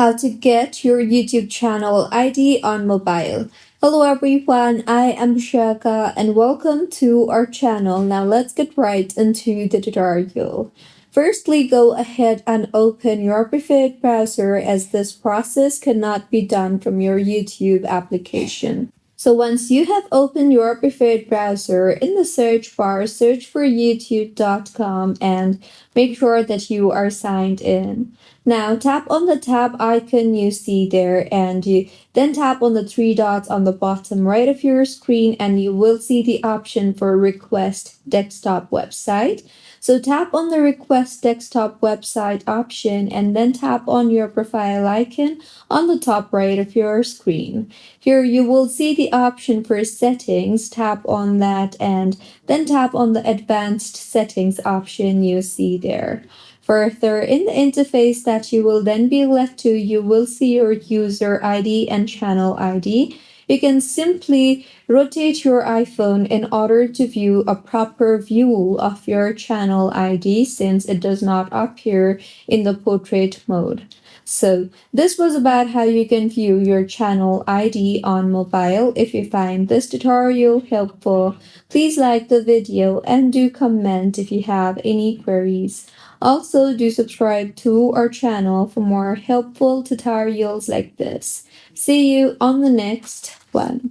How to get your YouTube channel ID on mobile. Hello everyone, I am Shaka and welcome to our channel. Now let's get right into the tutorial. Firstly, go ahead and open your preferred browser as this process cannot be done from your YouTube application. So once you have opened your preferred browser, in the search bar, search for youtube.com and make sure that you are signed in. Now tap on the tab icon you see there and you then tap on the three dots on the bottom right of your screen and you will see the option for request desktop website. So tap on the request desktop website option and then tap on your profile icon on the top right of your screen. Here you will see the option for settings. Tap on that and then tap on the advanced settings option you see there. Further, in the interface that you will then be left to, you will see your user ID and channel ID. You can simply rotate your iPhone in order to view a proper view of your channel ID since it does not appear in the portrait mode. So this was about how you can view your channel ID on mobile. If you find this tutorial helpful, please like the video and do comment if you have any queries. Also, do subscribe to our channel for more helpful tutorials like this. See you on the next one.